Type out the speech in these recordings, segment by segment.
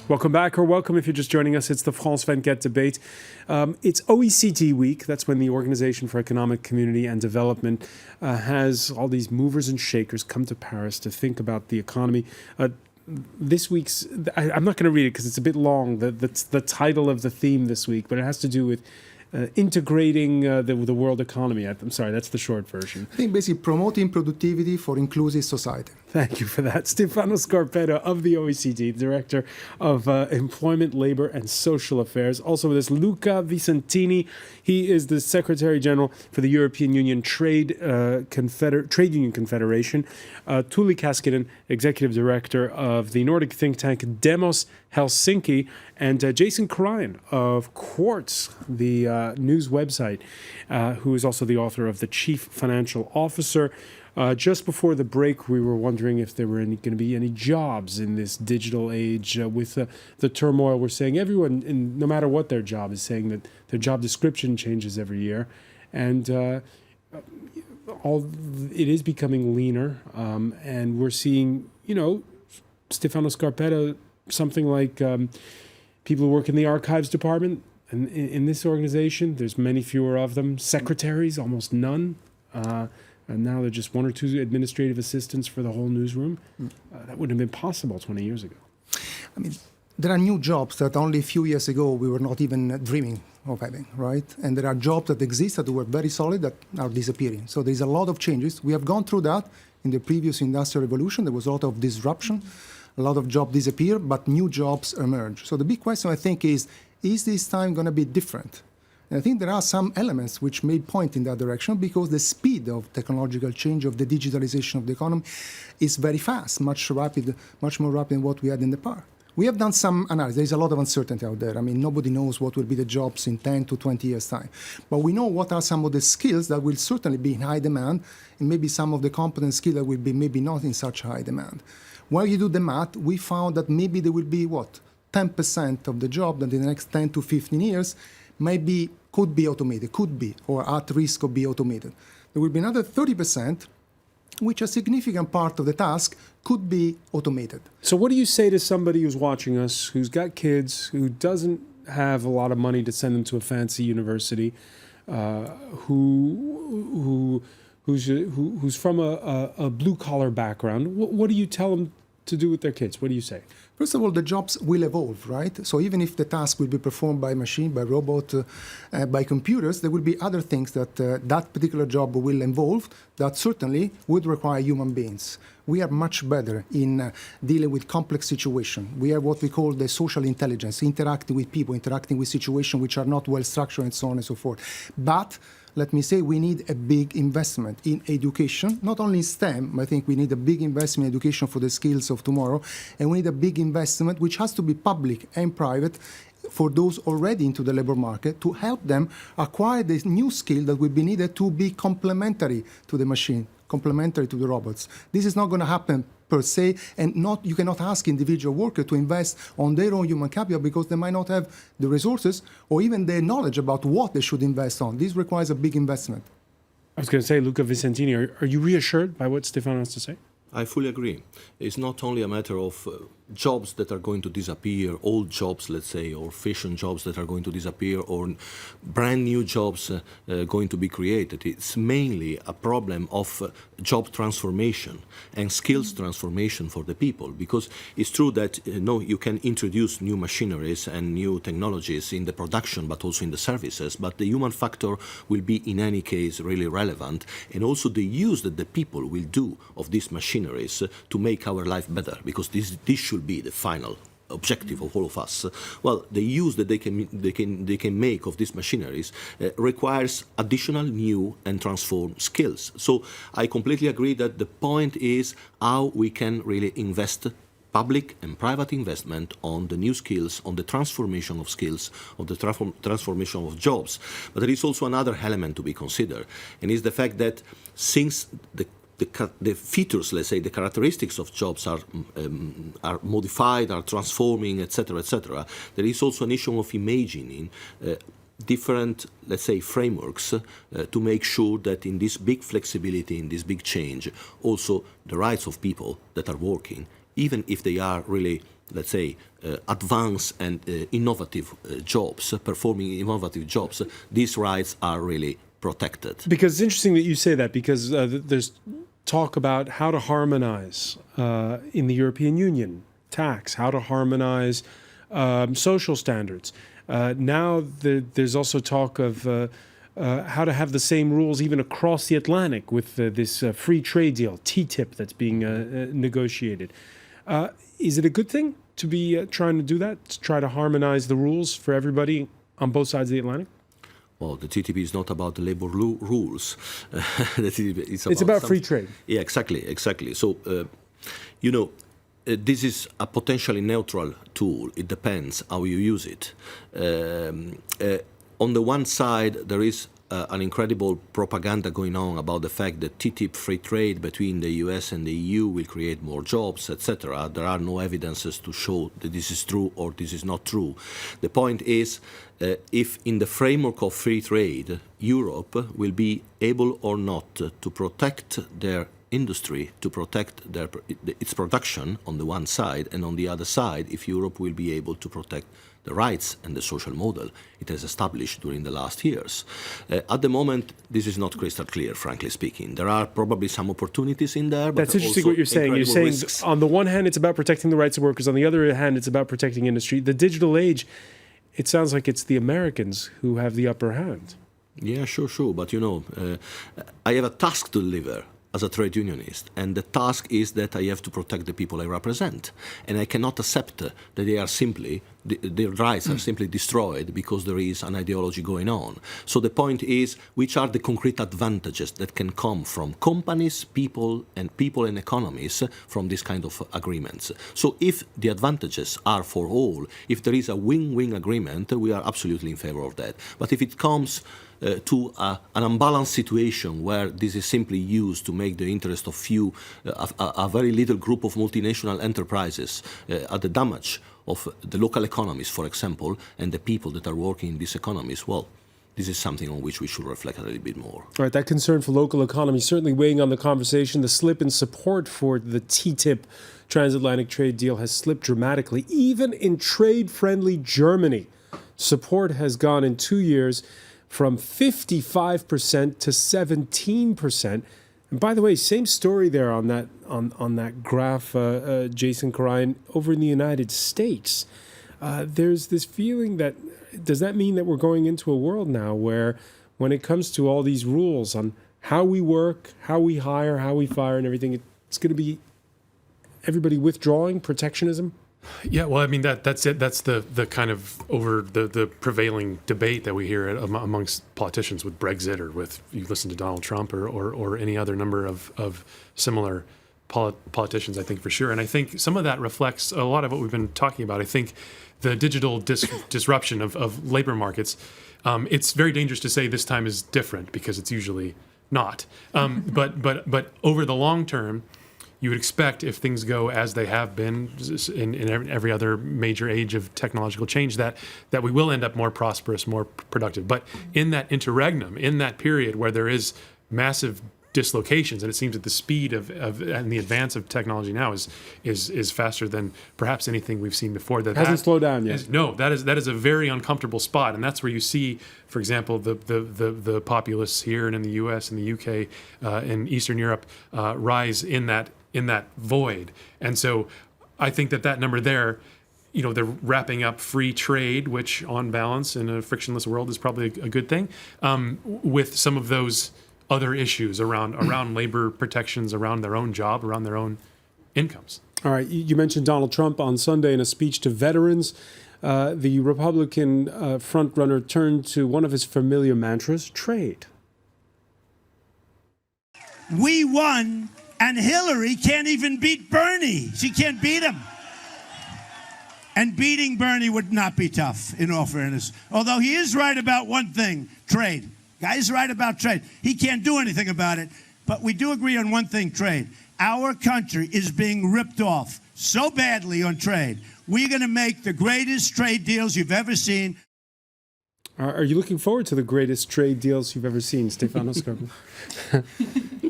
Welcome back, or welcome if you're just joining us. It's the France 24 debate. It's OECD week. That's when the Organization for Economic Community and Development has all these movers and shakers come to Paris to think about the economy. This week's, I'm not going to read it because it's a bit long, the title of the theme this week, but it has to do with integrating the world economy. I'm sorry, that's the short version. I think basically promoting productivity for inclusive society. Thank you for that. Stefano Scarpetta of the OECD, Director of Employment, Labor and Social Affairs. Also with us, Luca Vicentini. He is the Secretary General for the European Union Trade Union Confederation. Tuuli Käskinen, Executive Director of the Nordic think tank Demos Helsinki. And Jason Karayan of Quartz, the news website, who is also the author of The Chief Financial Officer. Just before the break, we were wondering if there were going to be any jobs in this digital age. With the turmoil, we're saying everyone, no matter what their job, is saying that their job description changes every year. And it is becoming leaner. And we're seeing, Stefano Scarpetta, something like people who work in the archives department. And in this organization, there's many fewer of them. Secretaries, almost none. And now they're just one or two administrative assistants for the whole newsroom. That wouldn't have been possible 20 years ago. I mean, there are new jobs that only a few years ago we were not even dreaming of having, right? And there are jobs that exist that were very solid that are disappearing. So there's a lot of changes. We have gone through that in the previous industrial revolution. There was a lot of disruption. A lot of jobs disappear, but new jobs emerge. So the big question, I think, is this time going to be different? And I think there are some elements which may point in that direction because the speed of technological change, of the digitalization of the economy, is very fast, much more rapid than what we had in the past. We have done some analysis. There is a lot of uncertainty out there. I mean, nobody knows what will be the jobs in 10 to 20 years' time. But we know what are some of the skills that will certainly be in high demand, and maybe some of the competent skills that will be maybe not in such high demand. When you do the math, we found that maybe there will be, 10% of the job that in the next 10 to 15 years could be automated, or at risk of being automated. There will be another 30%, which a significant part of the task could be automated. So what do you say to somebody who's watching us, who's got kids, who doesn't have a lot of money to send them to a fancy university, who's from a blue-collar background? What do you tell them to do with their kids? What do you say? First of all, the jobs will evolve, right? So even if the task will be performed by machine, by robot, by computers, there will be other things that that particular job will involve that certainly would require human beings. We are much better in dealing with complex situations. We are what we call the social intelligence, interacting with people, interacting with situations which are not well structured and so on and so forth. But let me say we need a big investment in education, not only in STEM. I think we need a big investment in education for the skills of tomorrow, and we need a big investment which has to be public and private for those already into the labor market to help them acquire this new skill that will be needed to be complementary to the machine, complementary to the robots. This is not going to happen per se, and you cannot ask individual workers to invest on their own human capital because they might not have the resources or even the knowledge about what they should invest on. This requires a big investment. I was going to say, Luca Vicentini, are you reassured by what Stefano has to say? I fully agree. It's not only a matter of jobs that are going to disappear, old jobs, let's say, or fashion jobs that are going to disappear, or brand new jobs going to be created. It's mainly a problem of job transformation and skills transformation for the people, because it's true that you can introduce new machineries and new technologies in the production, but also in the services, but the human factor will be in any case really relevant, and also the use that the people will do of these machineries to make our life better, because this should be the final objective of all of us. Well, the use that they can make of these machineries requires additional new and transformed skills. So I completely agree that the point is how we can really invest public and private investment on the new skills, on the transformation of skills, of the transformation of jobs. But there is also another element to be considered, and is the fact that since the features, let's say, the characteristics of jobs are modified, are transforming, etc., etc., there is also an issue of imagining different, let's say, frameworks to make sure that in this big flexibility, in this big change, also the rights of people that are working even if they are really, let's say, advanced and innovative jobs, performing innovative jobs, these rights are really protected. Because it's interesting that you say that, because there's talk about how to harmonize in the European Union tax, how to harmonize social standards. Now there's also talk of how to have the same rules even across the Atlantic with this free trade deal, TTIP, that's being negotiated. Is it a good thing to be trying to do that, to try to harmonize the rules for everybody on both sides of the Atlantic? Well, the TTIP is not about the labor rules. It's about free trade. Yeah, exactly. So, this is a potentially neutral tool. It depends how you use it. On the one side, there is an incredible propaganda going on about the fact that TTIP, free trade between the US and the EU, will create more jobs, etc. There are no evidences to show that this is true or this is not true. The point is, if in the framework of free trade, Europe will be able or not to protect their industry, to protect its production on the one side, and on the other side, if Europe will be able to protect the rights and the social model it has established during the last years. At the moment, this is not crystal clear, frankly speaking. There are probably some opportunities in there, but that's interesting what you're saying. You're saying risks. On the one hand, it's about protecting the rights of workers. On the other hand, it's about protecting industry. The digital age, it sounds like it's the Americans who have the upper hand. Yeah, sure. But, I have a task to deliver as a trade unionist, and the task is that I have to protect the people I represent, and I cannot accept that they are simply their rights are simply destroyed because there is an ideology going on. So the point is, which are the concrete advantages that can come from companies, people and economies from this kind of agreements? So if the advantages are for all, if there is a win-win agreement, we are absolutely in favor of that. But if it comes to an unbalanced situation where this is simply used to make the interest of few, a very little group of multinational enterprises at the damage of the local economies, for example, and the people that are working in these economies, well, this is something on which we should reflect a little bit more. All right, that concern for local economies certainly weighing on the conversation. The slip in support for the TTIP transatlantic trade deal has slipped dramatically. Even in trade-friendly Germany, support has gone in 2 years from 55% to 17%. And by the way, same story there on that graph, Jason Karayan, over in the United States. There's this feeling that, does that mean that we're going into a world now where when it comes to all these rules on how we work, how we hire, how we fire and everything, it's going to be everybody withdrawing, protectionism? Yeah, well, I mean, that's it. That's the kind of over the prevailing debate that we hear amongst politicians with Brexit, or with, you listen to Donald Trump or any other number of similar politicians, I think, for sure. And I think some of that reflects a lot of what we've been talking about. I think the digital disruption of labor markets, it's very dangerous to say this time is different, because it's usually not. But over the long term, you would expect, if things go as they have been in every other major age of technological change, that we will end up more prosperous, more productive. But in that interregnum, in that period where there is massive dislocations, and it seems that the speed of and the advance of technology now is faster than perhaps anything we've seen before. That hasn't slowed down yet. That is a very uncomfortable spot, and that's where you see, for example, the populists here and in the U.S. and the U.K. And Eastern Europe rise in that void. And so I think that number there, they're wrapping up free trade, which on balance in a frictionless world is probably a good thing, with some of those other issues around labor protections, around their own job, around their own incomes. All right, you mentioned Donald Trump on Sunday in a speech to veterans. The Republican frontrunner turned to one of his familiar mantras, trade. We won, and Hillary can't even beat Bernie. She can't beat him. And beating Bernie would not be tough, in all fairness. Although he is right about one thing, trade. Guy's right about trade. He can't do anything about it. But we do agree on one thing, trade. Our country is being ripped off so badly on trade. We're going to make the greatest trade deals you've ever seen. Are you looking forward to the greatest trade deals you've ever seen, Stefano Scarpa?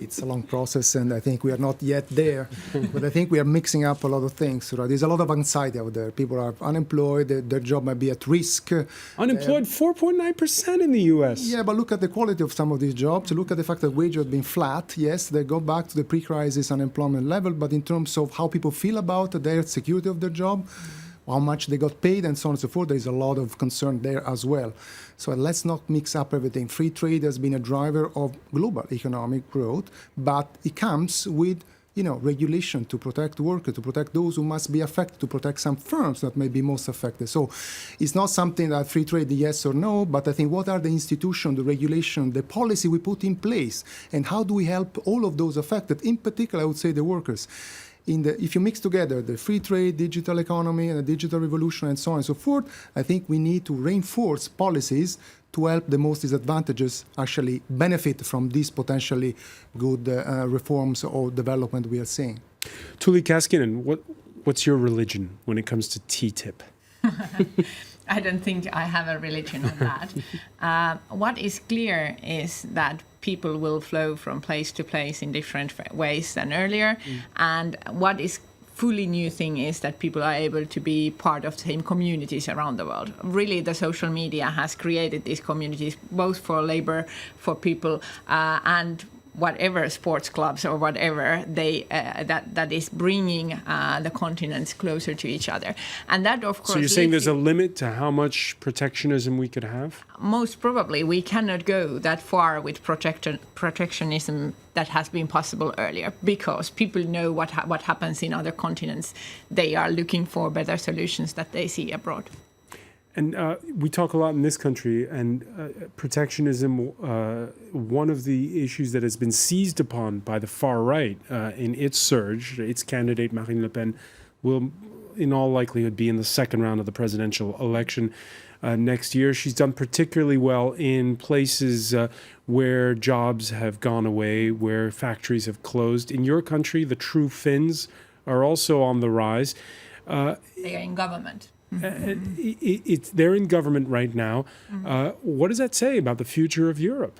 It's a long process, and I think we are not yet there. But I think we are mixing up a lot of things. Right? There's a lot of anxiety out there. People are unemployed. Their job might be at risk. Unemployed 4.9% in the U.S. Yeah, but look at the quality of some of these jobs. Look at the fact that wages have been flat. Yes, they go back to the pre-crisis unemployment level, but in terms of how people feel about their security of their job, how much they got paid, and so on and so forth, there is a lot of concern there as well. So let's not mix up everything. Free trade has been a driver of global economic growth, but it comes with regulation to protect workers, to protect those who must be affected, to protect some firms that may be most affected. So it's not something that free trade, yes or no, but I think what are the institutions, the regulation, the policy we put in place, and how do we help all of those affected, in particular, I would say the workers. If you mix together the free trade, digital economy, and the digital revolution, and so on and so forth, I think we need to reinforce policies to help the most disadvantaged actually benefit from these potentially good reforms or development we are seeing. Tuuli Kaskinen, what's your religion when it comes to TTIP? I don't think I have a religion on that. What is clear is that people will flow from place to place in different ways than earlier. And what is fully new thing is that people are able to be part of the same communities around the world. Really, the social media has created these communities, both for labor, for people, and whatever sports clubs or whatever that is bringing the continents closer to each other. And that, of course... So you're saying there's a limit to how much protectionism we could have? Most probably. We cannot go that far with protectionism that has been possible earlier, because people know what happens in other continents. They are looking for better solutions that they see abroad. And we talk a lot in this country, and protectionism, one of the issues that has been seized upon by the far right in its surge, its candidate Marine Le Pen will in all likelihood be in the second round of the presidential election next year. She's done particularly well in places where jobs have gone away, where factories have closed. In your country, the true Finns are also on the rise. They are in government. They're in government right now. What does that say about the future of Europe?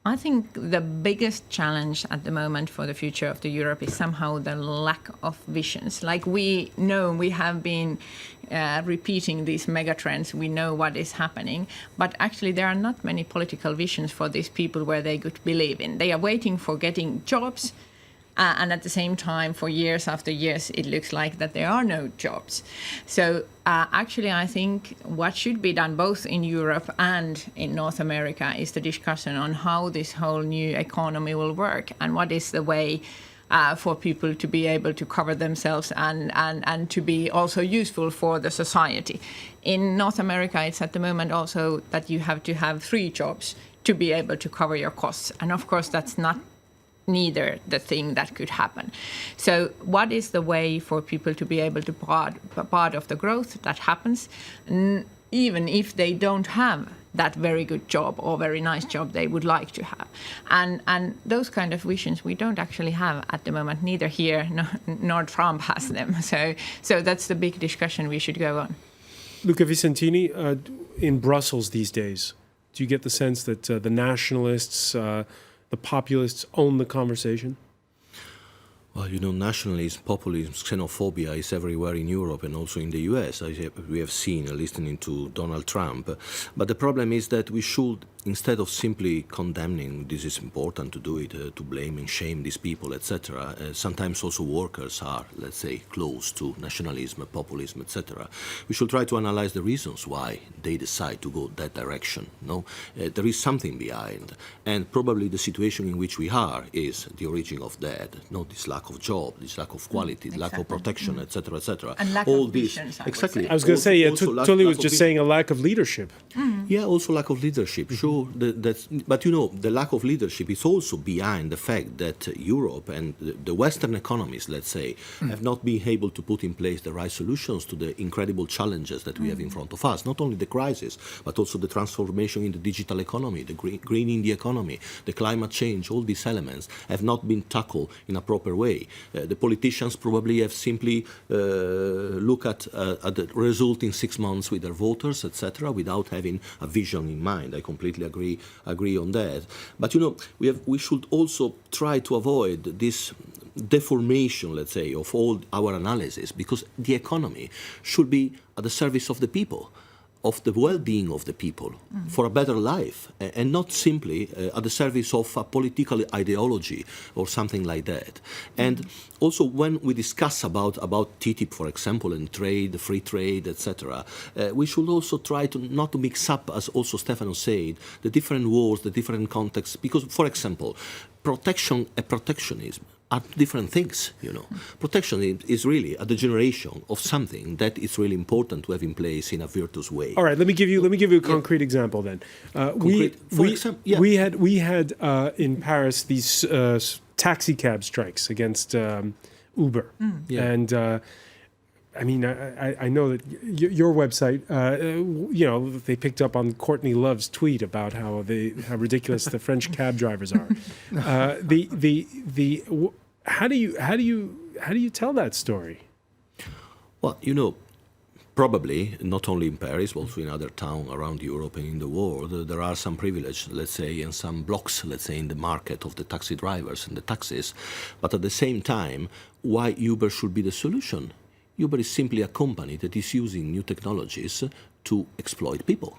I think the biggest challenge at the moment for the future of the Europe is somehow the lack of visions. Like we know, we have been repeating these megatrends. We know what is happening, but actually there are not many political visions for these people where they could believe in. They are waiting for getting jobs. And at the same time, for years after years, it looks like that there are no jobs. So actually, I think what should be done both in Europe and in North America is the discussion on how this whole new economy will work and what is the way for people to be able to cover themselves and to be also useful for the society. In North America, it's at the moment also that you have to have 3 jobs to be able to cover your costs. And of course, that's not neither the thing that could happen. So what is the way for people to be able to part of the growth that happens, even if they don't have that very good job or very nice job they would like to have? And those kind of visions we don't actually have at the moment, neither here nor Trump has them. So that's the big discussion we should go on. Luca Vicentini, in Brussels these days, do you get the sense that the nationalists, the populists own the conversation? Well, nationalism, populism, xenophobia is everywhere in Europe and also in the US, as we have seen listening to Donald Trump. But the problem is that we should, instead of simply condemning, this is important to do it, to blame and shame these people, etc., sometimes also workers are, let's say, close to nationalism, populism, etc. We should try to analyze the reasons why they decide to go that direction. No, there is something behind, and probably the situation in which we are is the origin of that. No, this lack of job, this lack of quality, lack of protection, etc., etc. And lack all of this, visions, exactly. I was going to say, Tuuli was just saying a lack of leadership. Yeah, also lack of leadership. Sure, but the lack of leadership is also behind the fact that Europe and the Western economies, let's say, have not been able to put in place the right solutions to the incredible challenges that we have in front of us. Not only the crisis, but also the transformation in the digital economy, the greening the economy, the climate change. All these elements have not been tackled in a proper way. The politicians probably have simply looked at the result in 6 months with their voters, etc., without having a vision in mind. I completely absolutely agree on that. But we should also try to avoid this deformation, let's say, of all our analysis, because the economy should be at the service of the people, of the well-being of the people, for a better life, and not simply at the service of a political ideology or something like that. And also, when we discuss about TTIP, for example, and trade, free trade, etc., we should also try to not to mix up, as also Stefano said, the different wars, the different contexts, because, for example, protection and protectionism are different things, Protection is really a degeneration of something that is really important to have in place in a virtuous way. All right, let me give you a concrete example then. We had in Paris these taxi cab strikes against Uber, and I mean, I know that your website, they picked up on Courtney Love's tweet about how ridiculous the French cab drivers are. How do you tell that story? Well, probably not only in Paris, but also in other towns around Europe and in the world, there are some privilege, let's say, and some blocks, let's say, in the market of the taxi drivers and the taxis. But at the same time, why Uber should be the solution? Uber is simply a company that is using new technologies to exploit people.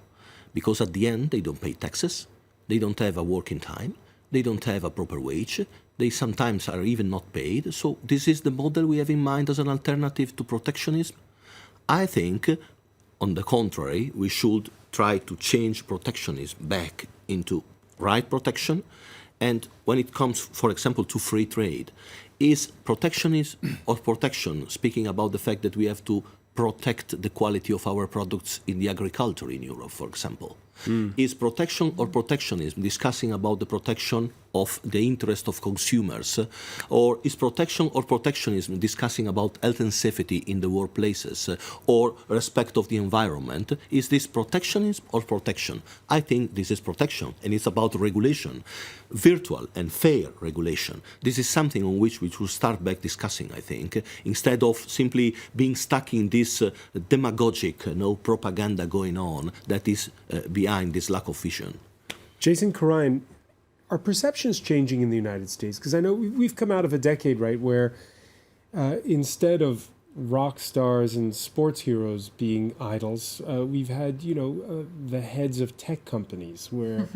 Because at the end, they don't pay taxes, they don't have a working time, they don't have a proper wage, they sometimes are even not paid. So this is the model we have in mind as an alternative to protectionism. I think, on the contrary, we should try to change protectionism back into right protection. And when it comes, for example, to free trade, is protectionism or protection speaking about the fact that we have to protect the quality of our products in the agriculture in Europe, for example? Is protection or protectionism discussing about the protection of the interest of consumers? Or is protection or protectionism discussing about health and safety in the workplaces or respect of the environment? Is this protectionism or protection? I think this is protection, and it's about regulation, virtual and fair regulation. This is something on which we should start back discussing, I think, instead of simply being stuck in this demagogic propaganda going on that is behind this lack of vision. Jason Karayan, are perceptions changing in the United States? Because I know we've come out of a decade, right, where instead of rock stars and sports heroes being idols, we've had, the heads of tech companies where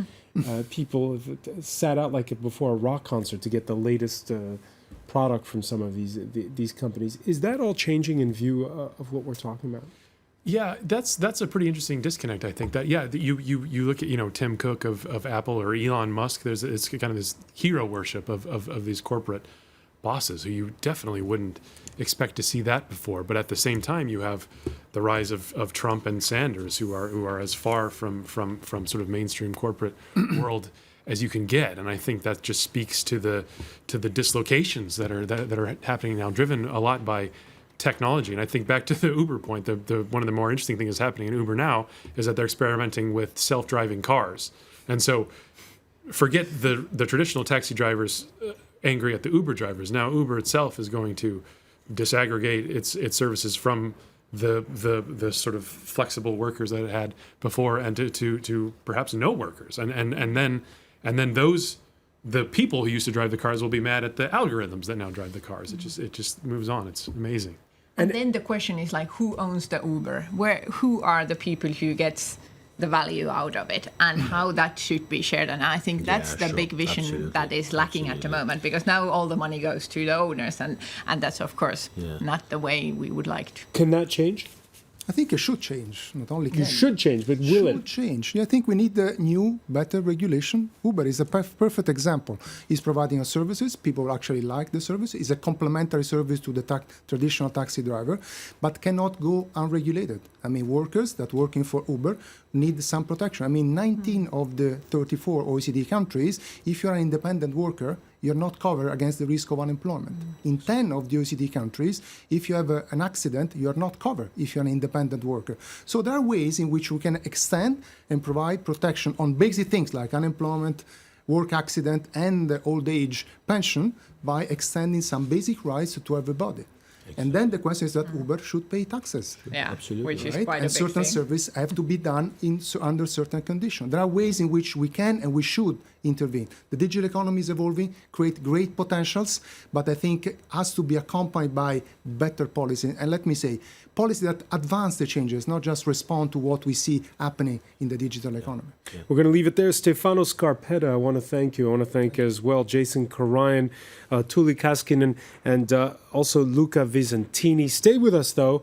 people have sat out like before a rock concert to get the latest product from some of these companies. Is that all changing in view of what we're talking about? Yeah, that's a pretty interesting disconnect. I think that you look at Tim Cook of Apple or Elon Musk. It's kind of this hero worship of these corporate bosses who you definitely wouldn't expect to see that before. But at the same time, you have the rise of Trump and Sanders, who are as far from sort of mainstream corporate world as you can get. And I think that just speaks to the dislocations that are happening now, driven a lot by technology. And I think back to the Uber point, the one of the more interesting things happening in Uber now is that they're experimenting with self-driving cars. And so forget the traditional taxi drivers angry at the Uber drivers. Now Uber itself is going to disaggregate its services from the sort of flexible workers that it had before and to perhaps no workers. And then the people who used to drive the cars will be mad at the algorithms that now drive the cars. It just moves on. It's amazing. And then the question is like, who owns the Uber? Who are the people who gets the value out of it, and how that should be shared? And I think that's the big vision that is lacking at the moment, because now all the money goes to the owners, and that's of course not the way we would like to. Can that change? I think it should change. Not only can. It should change, but will it? Should change. Yeah, I think we need the new, better regulation. Uber is a perfect example. It's providing us services. People actually like the service. It's a complementary service to the traditional taxi driver, but cannot go unregulated. I mean, workers that working for Uber need some protection. I mean, 19 of the 34 OECD countries, if you're an independent worker, you're not covered against the risk of unemployment. In 10 of the OECD countries, if you have an accident, you're not covered if you're an independent worker. So there are ways in which we can extend and provide protection on basic things like unemployment, work accident, and the old age pension by extending some basic rights to everybody. And then the question is that Uber should pay taxes. Yeah, Absolutely. which is Right? quite And a big certain thing. services have to be done under certain conditions. There are ways in which we can and we should intervene. The digital economy is evolving, create great potentials, but I think it has to be accompanied by better policy. And let me say, policy that advance the changes, not just respond to what we see happening in the digital economy. We're going to leave it there. Stefano Scarpetta, I want to thank you. I want to thank as well Jason Karayan, Tuli Kaskinen, and also Luca Visentini. Stay with us, though.